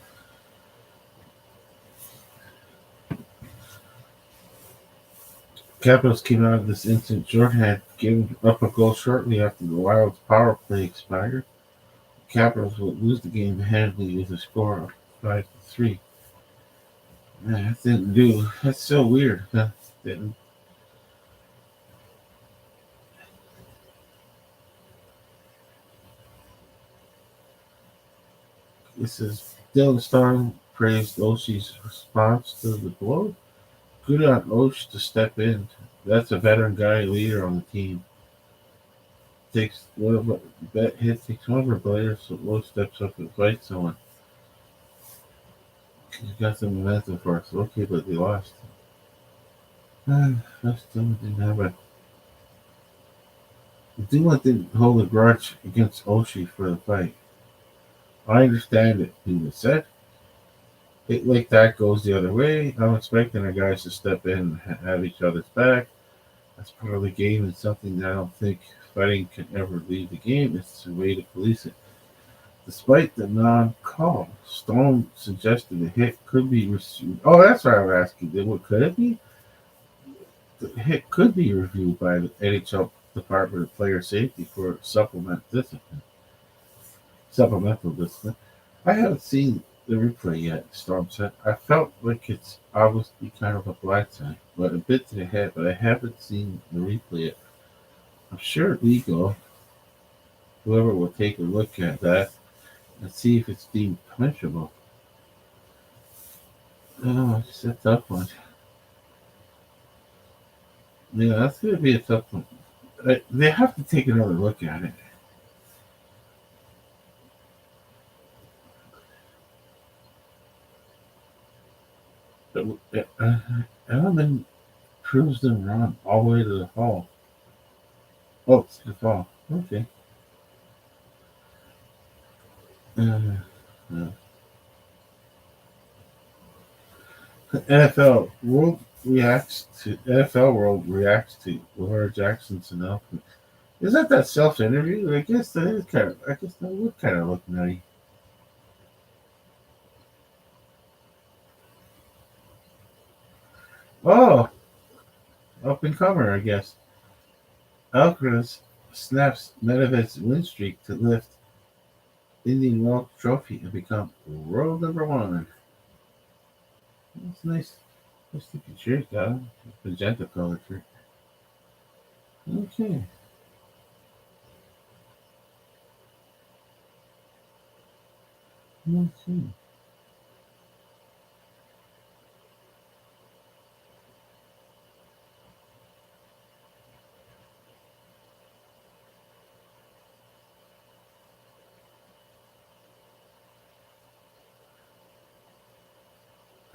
Capitals came out of this incident shorthand, giving up a goal shortly after the Wild's power play expired. The Capitals would lose the game handily with a score of 5-3. Man, that didn't do. That's so weird. That didn't. This is Dylan Starr praised Oshie's response to the blow. Good on Osh to step in. That's a veteran guy leader on the team. Takes one of that hit takes one of our players, so Osh steps up and fights someone. He's got some momentum for us. Okay, but they lost. I still didn't have a. Duma didn't hold a grudge against Oshie for the fight. I understand it, Duma said. It like that goes the other way. I'm expecting our guys to step in and have each other's back. That's part of the game and something that I don't think fighting can ever leave the game. It's a way to police it. Despite the non-call, Stone suggested the hit could be reviewed. Oh, that's what I was asking. What could it be? The hit could be reviewed by the NHL Department of Player Safety for supplemental discipline. I haven't seen the replay yet, Storm said. I felt like it's obviously kind of a blindside, but a bit to the head, but I haven't seen the replay yet. I'm sure legal. Whoever will take a look at that and see if it's deemed punishable. Oh, it's a tough one. Yeah, that's going to be a tough one. They have to take another look at it. Edelman proves them wrong all the way to the fall. Oh, it's the fall. Okay. Uh, uh, NFL World reacts to Lamar Jackson's announcement. Is that self interview? I guess that is kind of. I guess that would kind of look nutty. Oh, up and comer, I guess. Alcaraz snaps Medvedev's win streak to lift Indian Wells Trophy and become world number one. That's nice. Nice looking shirt, guy. Magenta color shirt. Okay. Okay.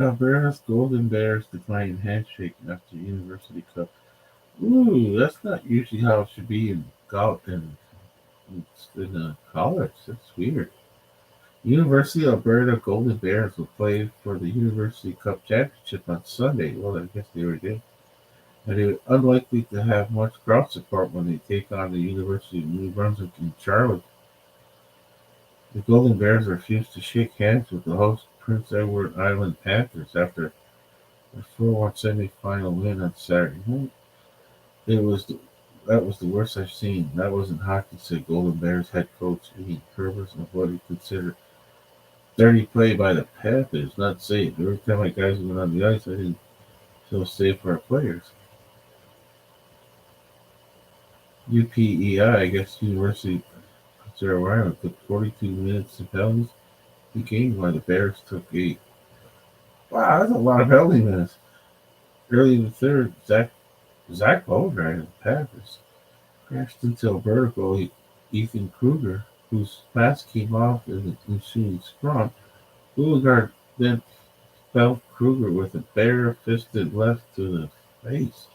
Alberta's Golden Bears decline handshake after University Cup. Ooh, that's not usually how it should be in college. That's weird. University of Alberta Golden Bears will play for the University Cup Championship on Sunday. Well, I guess they already did. And they're unlikely to have much crowd support when they take on the University of New Brunswick in Charlotte. The Golden Bears refused to shake hands with the host Prince Edward Island Panthers after a 4-1 semifinal win on Saturday night. It was the, that was the worst I've seen. That wasn't hockey, said Golden Bears head coach Ian Curvis of what he considered dirty play by the Panthers. Not safe. Every time my guys went on the ice, I didn't feel safe for our players. UPEI, I guess University of Carolina, took 42 minutes to penalties. The game while the Bears took 8. Wow, that's a lot of penalty minutes. Early in the third, Zach Bogart of the Packers crashed into Alberta goalie Ethan Kruger, whose pass came off in the ensuing scrum. Bogart then felt Kruger with a bare-fisted left to the face.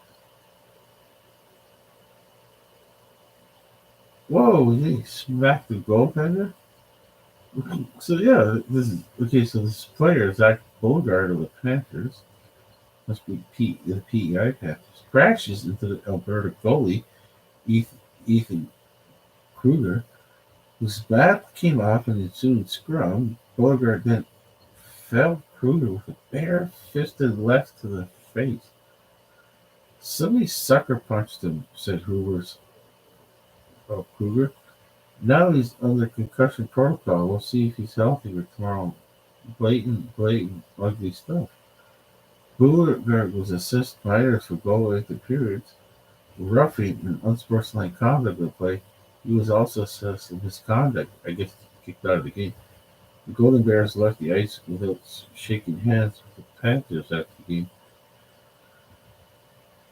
Whoa! He smacked the goaltender. So yeah, this is okay. So this player, Zach Bogart of the Panthers, must be the PEI Panthers, crashes into the Alberta goalie Ethan Kruger, whose bat came off in the ensuing scrum. Bogart then felled Kruger with a bare-fisted left to the face. Somebody sucker punched him, said Hoover's Kruger. Now he's under concussion protocol. We'll see if he's healthy for tomorrow. Blatant, ugly stuff. Bogart was assessed by others for goal-related periods, roughing and unsportsmanlike conduct of play. He was also assessed for misconduct, I guess kicked out of the game. The Golden Bears left the ice without shaking hands with the Panthers after the game.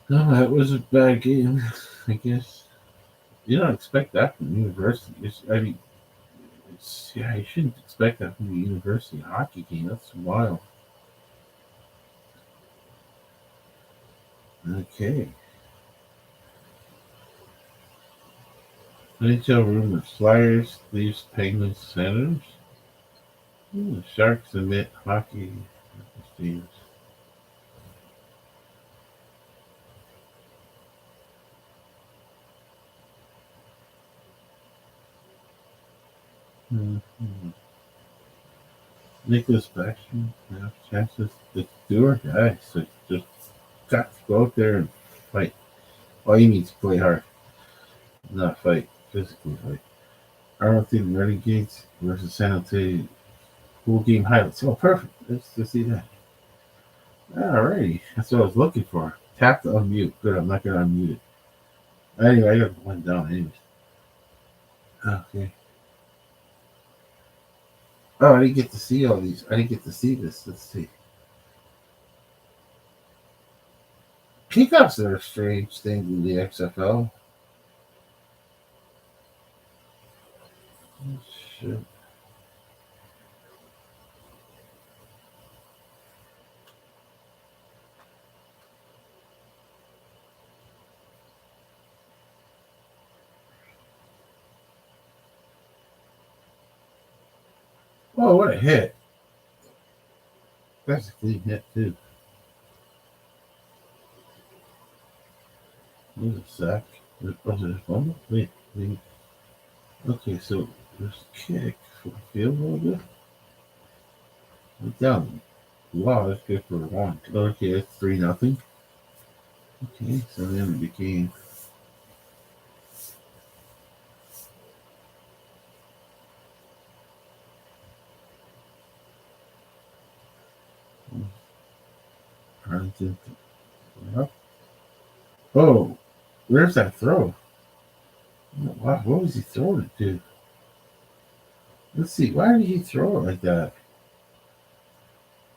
No, that was a bad game, I guess. You don't expect that from university. Yeah, you shouldn't expect that from a university hockey game. That's wild. Okay. NHL rumors: Flyers, Leafs, Penguins, Senators. Sharks admit hockey teams. Mm-hmm. Nicholas Backstrom, chances to do or die. So just got to go out there and fight. All you need to play hard, not fight, physically fight. Arlington Renegades versus San Jose full game highlights. Oh, perfect. Let's see that. Alrighty, that's what I was looking for. Tap to unmute. Good, I'm not gonna unmute it. Anyway, I got one down. Anyways, okay. Oh, I didn't get to see all these. I didn't get to see this. Let's see. Kickoffs are a strange thing in the XFL. Oh, shit. Oh, what a hit! That's a clean hit too. There's a sack. Was it a fumble? Wait. Okay, so there's a kick for the field goal. Good. Down. Wow, that's good for one. Okay, that's 3-0. Okay, so then it became Arlington. Oh, where's that throw? Wow, what was he throwing it to? Let's see. Why did he throw it like that?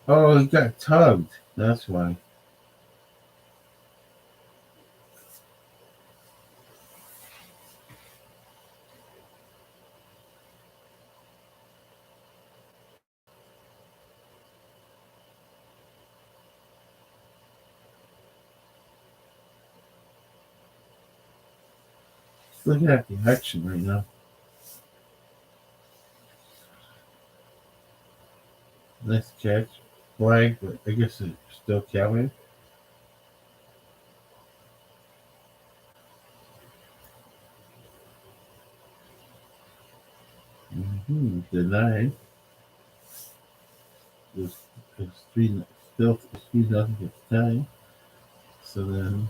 Oh, he got tugged. That's why. Just looking at the action right now. Nice catch. Flag, but I guess it's still counting. Denied. It was three, still 3-0 at the time. So then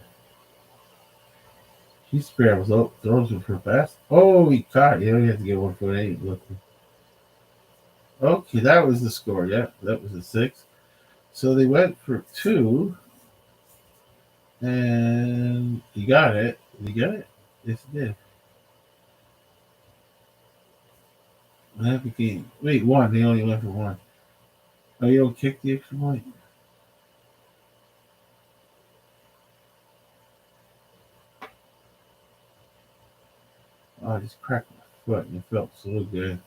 he scrambles up, throws it for fast. Oh, he caught. You only have to get 1.8. Looking. Okay, that was the score. Yeah, that was a 6. So they went for 2, and he got it. Did he get it? Yes, he did. That became wait 1. They only went for 1. Oh, you don't kick the extra point. Oh, I just cracked my foot and it felt so good.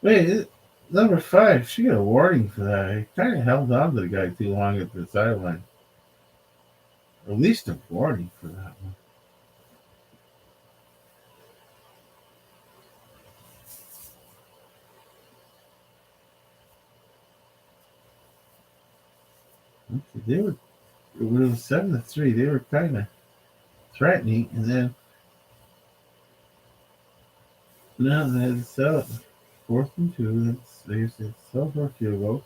Wait, number 5, she got a warning for that. I kind of held on to the guy too long at the sideline. Or at least a warning for that one. Okay, they were when it was 7-3. They were kind of threatening, and then now they had to sell it. 4th and 2. They said sell for a field goal.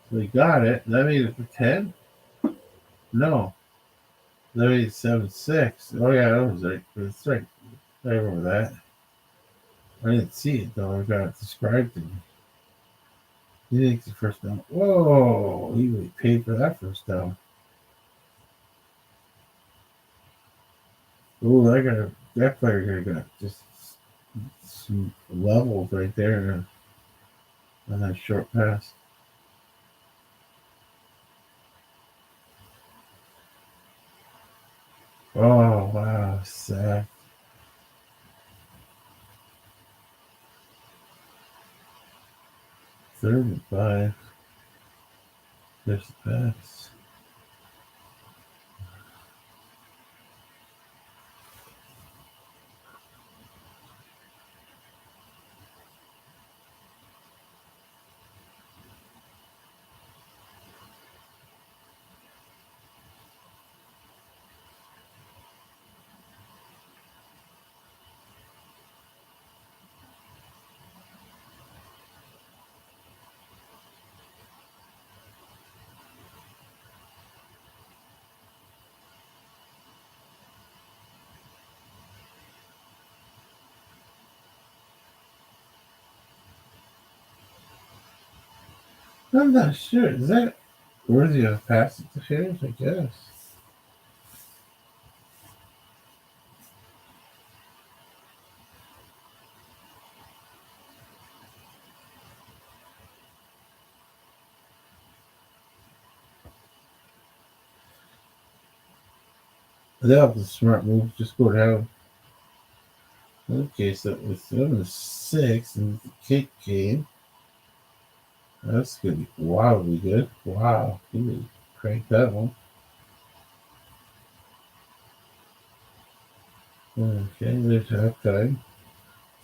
So they got it. That made it for 10. No, that made it 7-6. Oh yeah, that was right. That's right. I remember that. I didn't see it though. I got it described to me. He takes the first down. Whoa! He really paid for that first down. Oh, that player got just some levels right there on that short pass. Oh wow, sack. 3rd and 5. There's the pass. I'm not sure. Is that worthy of pass interference? I guess. That was a smart move. Just go down. Okay, so it was 7-6 in the kick game. That's gonna be wildly good. Wow, he really cranked that one. Okay, there's halftime.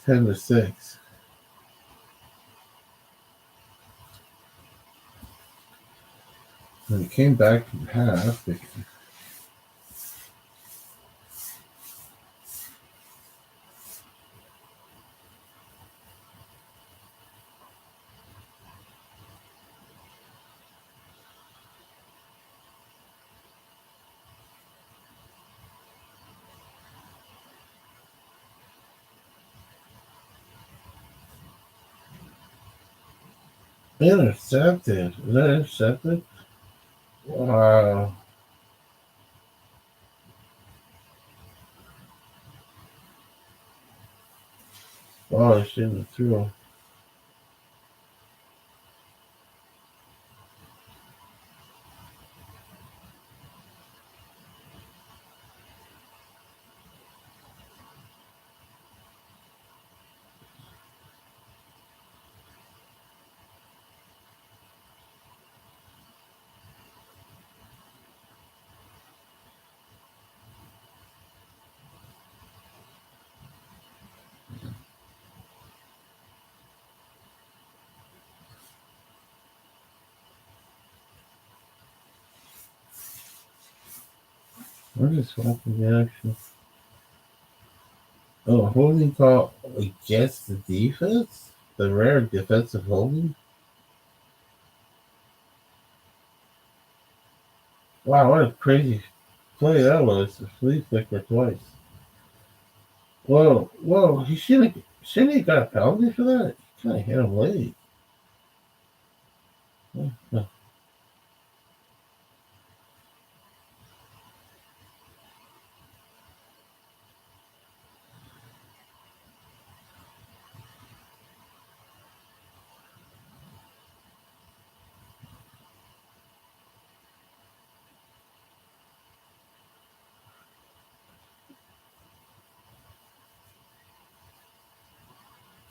10-6. And it came back from half. Intercepted. Is that intercepted? Wow. Wow, I shouldn't have threw. What is fucking the action? Oh, holding call against the defense? The rare defensive holding? Wow, what a crazy play that was. The flea flicker twice. Whoa, he shouldn't have got a penalty for that? He kinda hit him late. Huh.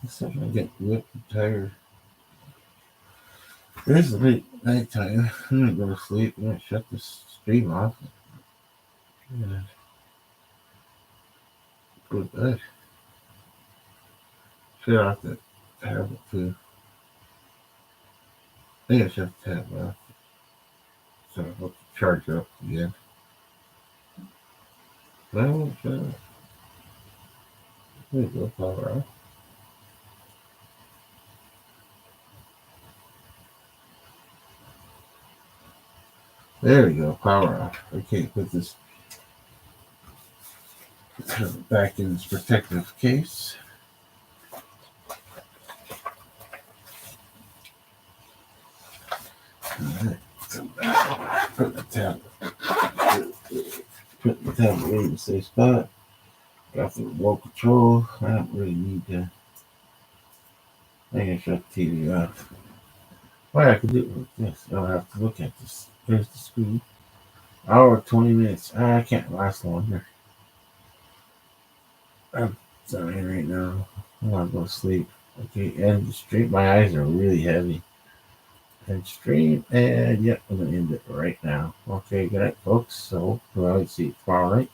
I'm starting to get whipped and tired. It's late nighttime. I'm gonna go to sleep. I'm gonna shut this stream off. I'm gonna go to bed. Shut off the tablet too. I gotta shut the tablet off. So I'll charge it up again. But I won't shut it off. There you go, power off. There we go, power off. Okay, put this back in its protective case. Alright, put the tablet. Put the tablet in the safe spot. Got the remote control. I don't really need to. I can shut the TV off. Why I could do it with this. I don't have to look at this. There's the screen. Hour 20 minutes. I can't last longer. I'm dying right now. I want to go to sleep. Okay, end the stream. My eyes are really heavy. End stream, and yep, I'm gonna end it right now. Okay, good night, folks. So, we'll see you tomorrow night.